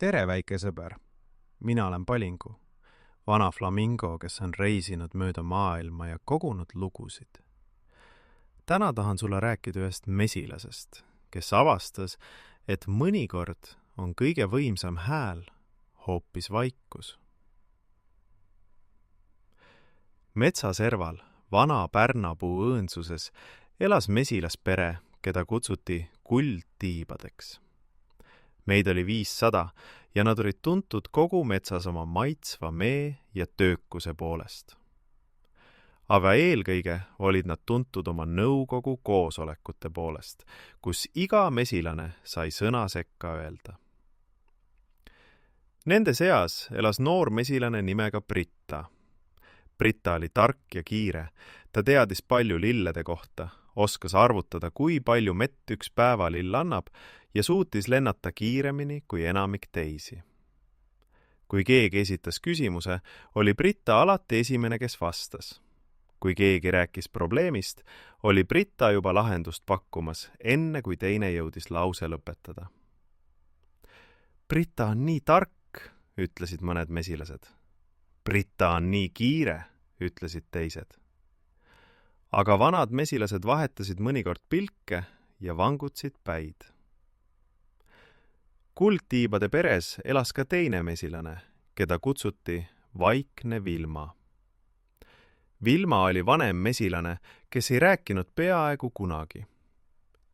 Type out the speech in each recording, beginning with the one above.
Tere, väike sõber! Mina olen Palingu, vana flamingo, kes on reisinud mööda maailma ja kogunud lugusid. Täna tahan sulle rääkida ühest mesilasest, kes avastas, et mõnikord on kõige võimsam hääl hoopis vaikus. Metsaserval, vana pärnapuu õõnsuses, elas mesilaspere, keda kutsuti kuldtiibadeks. Meid oli 500 ja nad olid tuntud kogu metsas oma maitsva mee ja töökuse poolest. Aga eelkõige olid nad tuntud oma nõukogu koosolekute poolest, kus iga mesilane sai sõna sekka öelda. Nende seas elas noor mesilane nimega Britta. Britta oli tark ja kiire, ta teadis palju lillede kohta, oskas arvutada, kui palju mett üks päevalill annab ja suutis lennata kiiremini kui enamik teisi. Kui keegi esitas küsimuse, oli Britta alati esimene, kes vastas. Kui keegi rääkis probleemist, oli Britta juba lahendust pakkumas, enne kui teine jõudis lause lõpetada. Britta on nii tark, ütlesid mõned mesilased. Britta on nii kiire, ütlesid teised. Aga vanad mesilased vahetasid mõnikord pilke ja vangutsid päid. Kuldtiibade peres elas ka teine mesilane, keda kutsuti Vaikne Vilma. Vilma oli vanem mesilane, kes ei rääkinud peaaegu kunagi.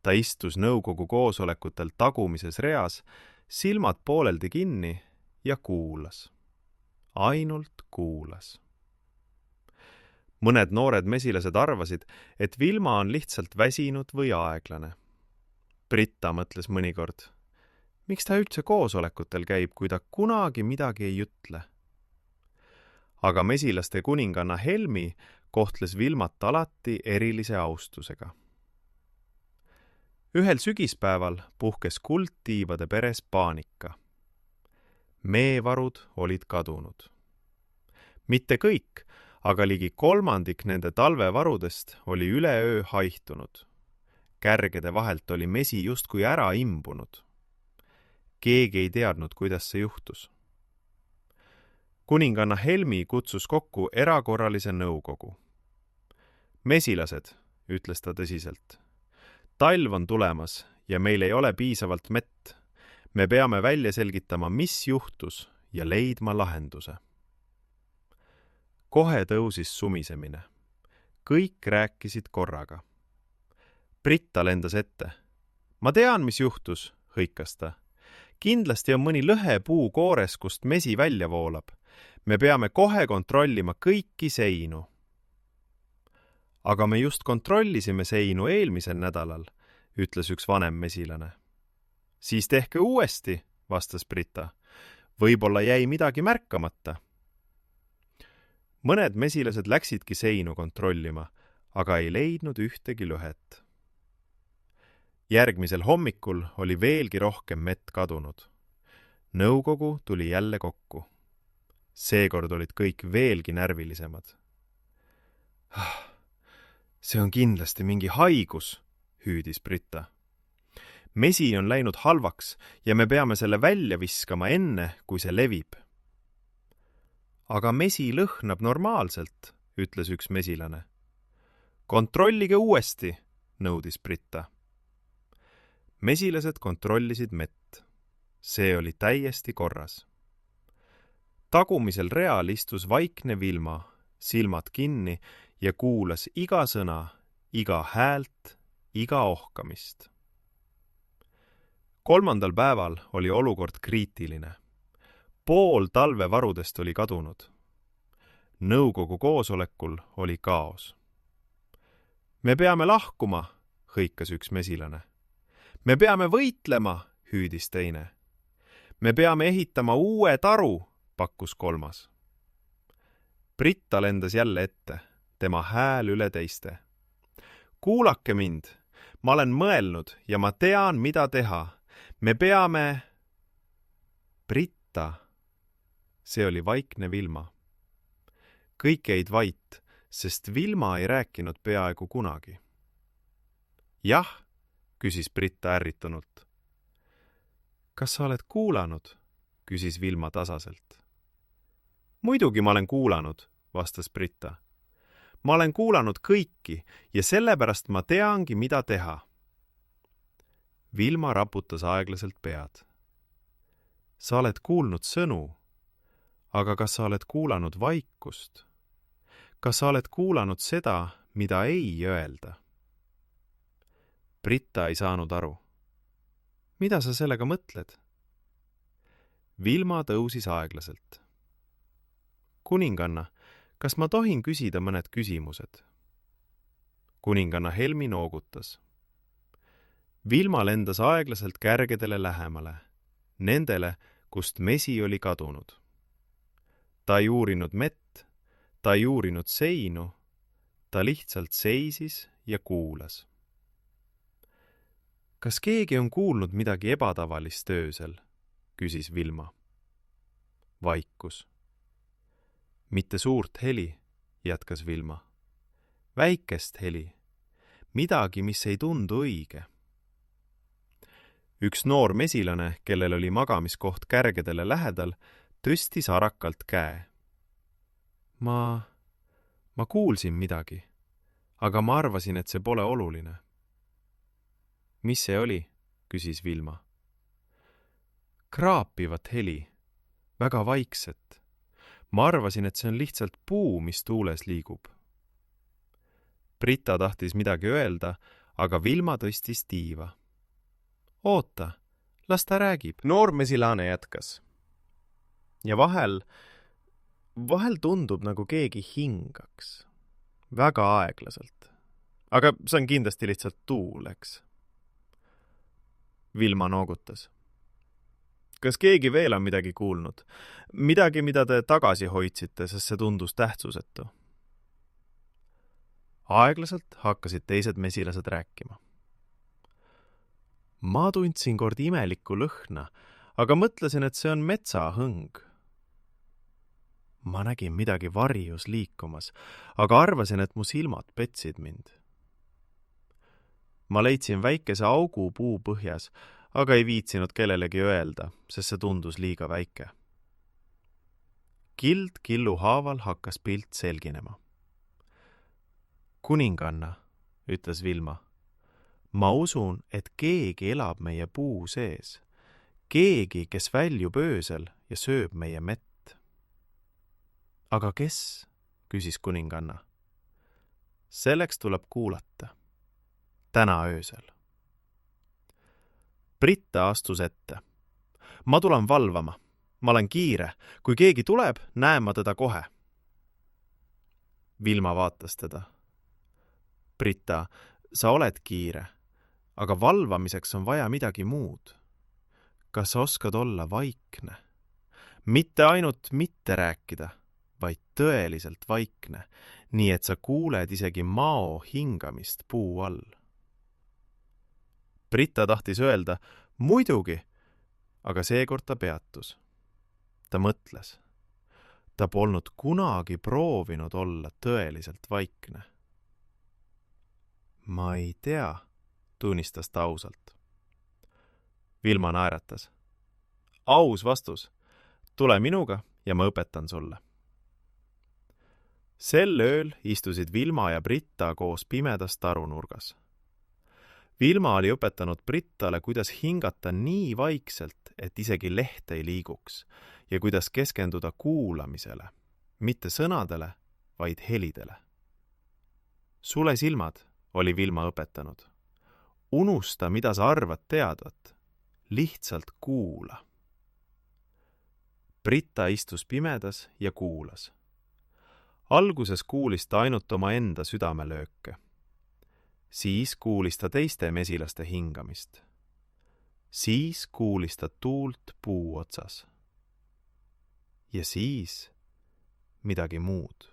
Ta istus nõukogu koosolekutel tagumises reas, silmad pooleldi kinni ja kuulas. Ainult kuulas. Mõned noored mesilased arvasid, et Vilma on lihtsalt väsinud või aeglane. Britta mõtles mõnikord, miks ta üldse koosolekutel käib, kui ta kunagi midagi ei ütle. Aga mesilaste kuninganna Helmi kohtles Vilmat alati erilise austusega. Ühel sügispäeval puhkes kuldtiibade peres paanika. Meevarud olid kadunud. Mitte kõik, aga ligi 1/3 nende talvevarudest oli üleöö haihtunud. Kärgede vahelt oli mesi justkui ära imbunud. Keegi ei teadnud, kuidas see juhtus. Kuninganna Helmi kutsus kokku erakorralise nõukogu. Mesilased, ütles ta tõsiselt, talv on tulemas ja meil ei ole piisavalt mett. Me peame välja selgitama, mis juhtus ja leidma lahenduse. Kohe tõusis sumisemine. Kõik rääkisid korraga. Britta lendas ette. Ma tean, mis juhtus, hõikas ta. Kindlasti on mõni lõhe puu koores, kust mesi välja voolab. Me peame kohe kontrollima kõiki seinu. Aga me just kontrollisime seinu eelmisel nädalal, ütles üks vanem mesilane. Siis tehke uuesti, vastas Britta. Võib-olla jäi midagi märkamata. Mõned mesilased läksidki seinu kontrollima, aga ei leidnud ühtegi lõhet. Järgmisel hommikul oli veelgi rohkem mett kadunud. Nõukogu tuli jälle kokku. Seekord olid kõik veelgi närvilisemad. See on kindlasti mingi haigus, hüüdis Britta. Mesi on läinud halvaks ja me peame selle välja viskama enne, kui see levib. Aga mesi lõhnab normaalselt, ütles üks mesilane. Kontrollige uuesti, nõudis Britta. Mesilased kontrollisid mett. See oli täiesti korras. Tagumisel real istus Vaikne Vilma, silmad kinni ja kuulas iga sõna, iga häält, iga ohkamist. 3. päeval oli olukord kriitiline. Pool talvevarudest oli kadunud. Nõukogu koosolekul oli kaos. Me peame lahkuma, hõikas üks mesilane. Me peame võitlema, hüüdis teine. Me peame ehitama uue taru, pakkus kolmas. Britta lendas jälle ette, tema hääl üle teiste. Kuulake mind, ma olen mõelnud ja ma tean, mida teha. Me peame... Britta, see oli Vaikne Vilma. Kõik jäid vait, sest Vilma ei rääkinud peaaegu kunagi. Jah, küsis Britta ärritunult. Kas sa oled kuulanud? küsis Vilma tasaselt. Muidugi ma olen kuulanud, vastas Britta. Ma olen kuulanud kõiki ja sellepärast ma teangi, mida teha. Vilma raputas aeglaselt pead. Sa oled kuulnud sõnu, aga kas sa oled kuulanud vaikust? Kas sa oled kuulanud seda, mida ei öelda? Britta ei saanud aru. Mida sa sellega mõtled? Vilma tõusis aeglaselt. Kuninganna, kas ma tohin küsida mõned küsimused? Kuninganna Helmi noogutas. Vilma lendas aeglaselt kärgedele lähemale, nendele, kust mesi oli kadunud. Ta ei uurinud mett, ta ei uurinud seinu, ta lihtsalt seisis ja kuulas. Kas keegi on kuulnud midagi ebatavalist öösel? Küsis Vilma. Vaikus. Mitte suurt heli, jätkas Vilma. Väikest heli. Midagi, mis ei tundu õige. Üks noor mesilane, kellel oli magamiskoht kärgedele lähedal, tõstis arakalt käe. Ma kuulsin midagi, aga ma arvasin, et see pole oluline. Mis see oli? Küsis Vilma. Kraapivat heli, väga vaikset. Ma arvasin, et see on lihtsalt puu, mis tuules liigub. Britta tahtis midagi öelda, aga Vilma tõstis tiiva. Oota, las ta räägib. Noor mesilane jätkas. Ja vahel tundub, nagu keegi hingaks. Väga aeglaselt. Aga see on kindlasti lihtsalt tuul, eks? Vilma noogutas. Kas keegi veel on midagi kuulnud? Midagi, mida te tagasi hoidsite, sest see tundus tähtsusetu? Aeglaselt hakkasid teised mesilased rääkima. Ma tundsin kord imelikku lõhna, aga mõtlesin, et see on metsahõng. Ma nägin midagi varjus liikumas, aga arvasin, et mu silmad petsid mind. Ma leidsin väikese augu puu põhjas, aga ei viitsinud kellelegi öelda, sest see tundus liiga väike. Kild killu haaval hakkas pilt selginema. Kuninganna, ütles Vilma, ma usun, et keegi elab meie puu sees. Keegi, kes väljub öösel ja sööb meie mett. Aga kes? Küsis kuninganna. Selleks tuleb kuulata. Täna öösel. Britta astus ette. Ma tulen valvama. Ma olen kiire. Kui keegi tuleb, näen ma teda kohe. Vilma vaatas teda. Britta, sa oled kiire, aga valvamiseks on vaja midagi muud. Kas sa oskad olla vaikne? Mitte ainult mitte rääkida, vaid tõeliselt vaikne, nii et sa kuuled isegi mao hingamist puu all. Britta tahtis öelda, muidugi, aga seekord ta peatus. Ta mõtles. Ta polnud kunagi proovinud olla tõeliselt vaikne. Ma ei tea, tunnistas ta ausalt. Vilma naeratas. Aus vastus. Tule minuga ja ma õpetan sulle. Sel ööl istusid Vilma ja Britta koos pimedas tarunurgas. Vilma oli õpetanud Brittale, kuidas hingata nii vaikselt, et isegi leht ei liiguks ja kuidas keskenduda kuulamisele, mitte sõnadele, vaid helidele. Sule silmad, oli Vilma õpetanud. Unusta, mida sa arvad teadvat. Lihtsalt kuula. Britta istus pimedas ja kuulas. Alguses kuulis ta ainult oma enda südamelööke. Siis kuulis ta teiste mesilaste hingamist. Siis kuulis ta tuult puu otsas. Ja siis midagi muud.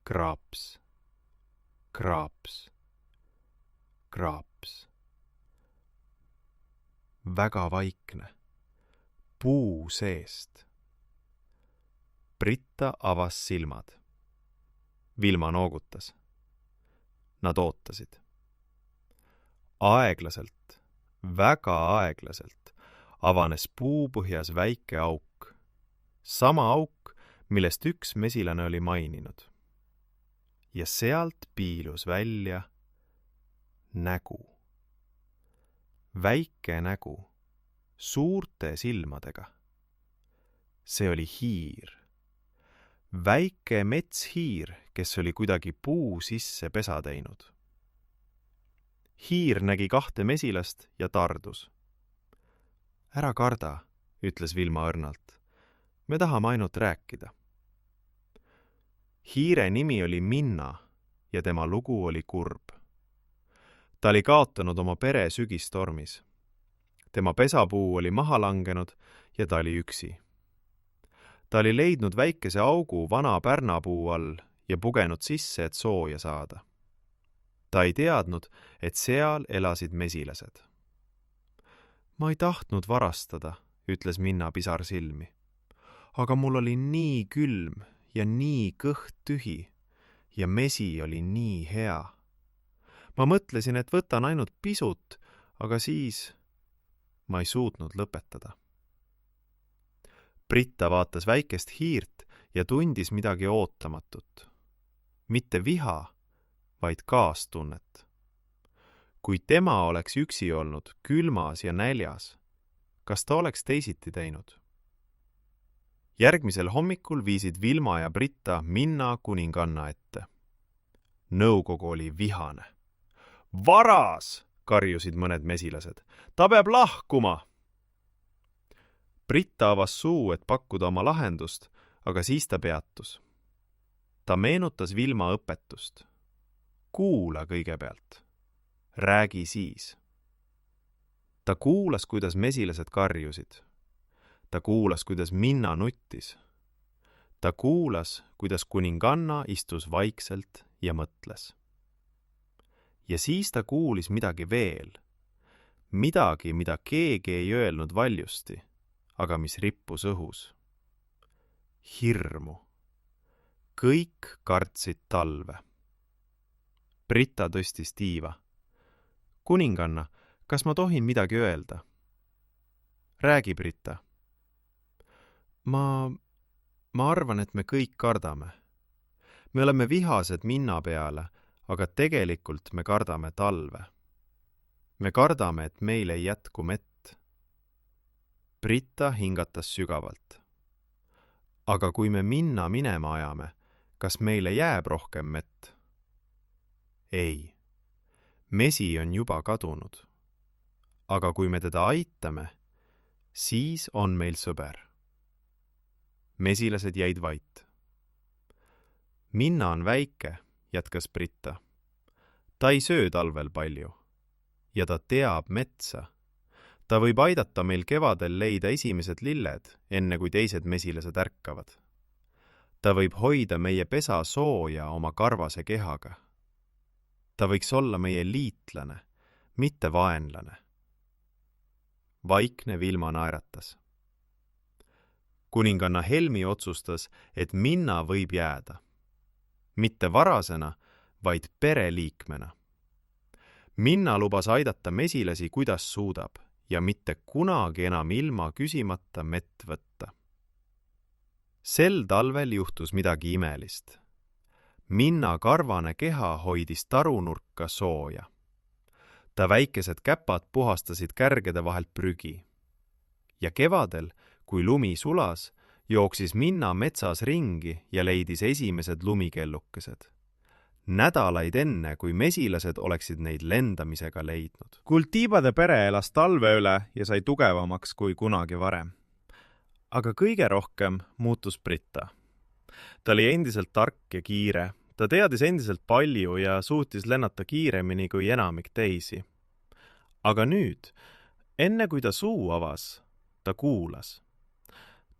Kraaps, kraaps, kraaps. Väga vaikne. Puu seest. Britta avas silmad. Vilma noogutas. Nad ootasid. Aeglaselt, väga aeglaselt, avanes puupõhjas väike auk. Sama auk, millest üks mesilane oli maininud. Ja sealt piilus välja nägu. Väike nägu, suurte silmadega. See oli hiir. Väike metshiir, kes oli kuidagi puu sisse pesa teinud. Hiir nägi 2 mesilast ja tardus. Ära karda, ütles Vilma õrnalt. Me tahame ainult rääkida. Hiire nimi oli Minna ja tema lugu oli kurb. Ta oli kaotanud oma pere sügistormis. Tema pesapuu oli maha langenud ja ta oli üksi. Ta oli leidnud väikese augu vana pärnapuu all ja pugenud sisse, et sooja saada. Ta ei teadnud, et seal elasid mesilased. Ma ei tahtnud varastada, ütles Minna pisar silmi. Aga mul oli nii külm ja nii kõht tühi ja mesi oli nii hea. Ma mõtlesin, et võtan ainult pisut, aga siis ma ei suutnud lõpetada. Britta vaatas väikest hiirt ja tundis midagi ootamatut. Mitte viha, vaid kaastunnet. Kui tema oleks üksi olnud, külmas ja näljas, kas ta oleks teisiti teinud? Järgmisel hommikul viisid Vilma ja Britta Minna kuninganna ette. Nõukogu oli vihane. Varas, karjusid mõned mesilased. Ta peab lahkuma! Britta avas suu, et pakkuda oma lahendust, aga siis ta peatus. Ta meenutas Vilma õpetust. Kuula kõigepealt. Räägi siis. Ta kuulas, kuidas mesilased karjusid. Ta kuulas, kuidas Minna nuttis. Ta kuulas, kuidas kuninganna istus vaikselt ja mõtles. Ja siis ta kuulis midagi veel. Midagi, mida keegi ei öelnud valjusti, aga mis rippus õhus. Hirmu. Kõik kartsid talve. Britta tõstis tiiva. Kuninganna, kas ma tohin midagi öelda? Räägi, Britta. Ma arvan, et me kõik kardame. Me oleme vihased Minna peale, aga tegelikult me kardame talve. Me kardame, et meil ei jätku mett. Britta hingatas sügavalt. Aga kui me Minna minema ajame, kas meile jääb rohkem mett? Ei. Mesi on juba kadunud. Aga kui me teda aitame, siis on meil sõber. Mesilased jäid vait. Minna on väike, jätkas Britta. Ta ei söö talvel palju. Ja ta teab metsa. Ta võib aidata meil kevadel leida esimesed lilled, enne kui teised mesilased ärkavad. Ta võib hoida meie pesa sooja oma karvase kehaga. Ta võiks olla meie liitlane, mitte vaenlane. Vaikne Vilma naeratas. Kuninganna Helmi otsustas, et Minna võib jääda. Mitte varasena, vaid pereliikmena. Minna lubas aidata mesilasi, kuidas suudab, ja mitte kunagi enam ilma küsimata mett võtta. Sel talvel juhtus midagi imelist. Minna karvane keha hoidis tarunurka sooja. Ta väikesed käpad puhastasid kärgede vahelt prügi. Ja kevadel, kui lumi sulas, jooksis Minna metsas ringi ja leidis esimesed lumikellukesed. Nädalaid enne, kui mesilased oleksid neid lendamisega leidnud. Kultiibade pere elas talve üle ja sai tugevamaks kui kunagi varem. Aga kõige rohkem muutus Britta. Ta oli endiselt tark ja kiire. Ta teadis endiselt palju ja suutis lennata kiiremini kui enamik teisi. Aga nüüd, enne kui ta suu avas, ta kuulas.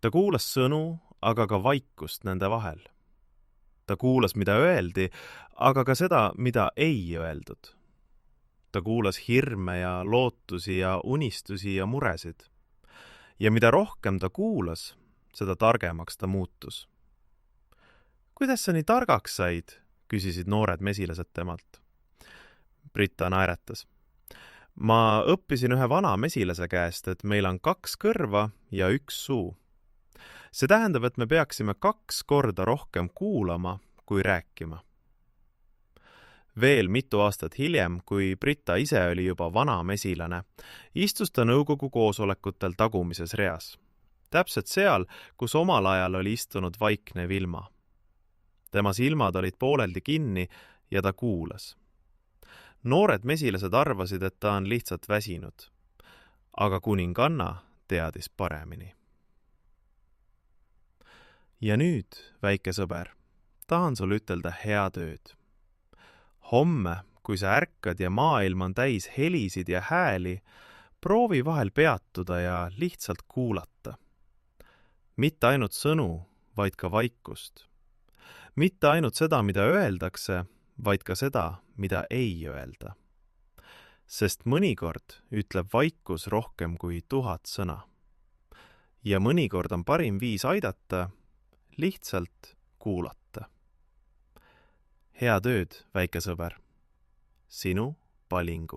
Ta kuulas sõnu, aga ka vaikust nende vahel. Ta kuulas, mida öeldi, aga ka seda, mida ei öeldud. Ta kuulas hirme ja lootusi ja unistusi ja muresid. Ja mida rohkem ta kuulas, seda targemaks ta muutus. Kuidas sa nii targaks said? Küsisid noored mesilased temalt. Britta naeratas. ma õppisin ühe vana mesilase käest, et meil on 2 kõrva ja 1 suu. See tähendab, et me peaksime 2 korda rohkem kuulama kui rääkima. Veel mitu aastat hiljem, kui Britta ise oli juba vana mesilane, istus ta nõukogu koosolekutel tagumises reas. Täpselt seal, kus omal ajal oli istunud vaikne Vilma. Tema silmad olid pooleldi kinni ja ta kuulas. Noored mesilased arvasid, et ta on lihtsalt väsinud. Aga kuninganna teadis paremini. Ja nüüd, väike sõber, tahan sul ütelda head ööd. Homme, kui sa ärkad ja maailm on täis helisid ja hääli, proovi vahel peatuda ja lihtsalt kuulata. Mitte ainult sõnu, vaid ka vaikust. Mitte ainult seda, mida öeldakse, vaid ka seda, mida ei öelda. Sest mõnikord ütleb vaikus rohkem kui 1000 sõna. Ja mõnikord on parim viis aidata lihtsalt kuulata. Head ööd, väike sõber. Sinu Palingu.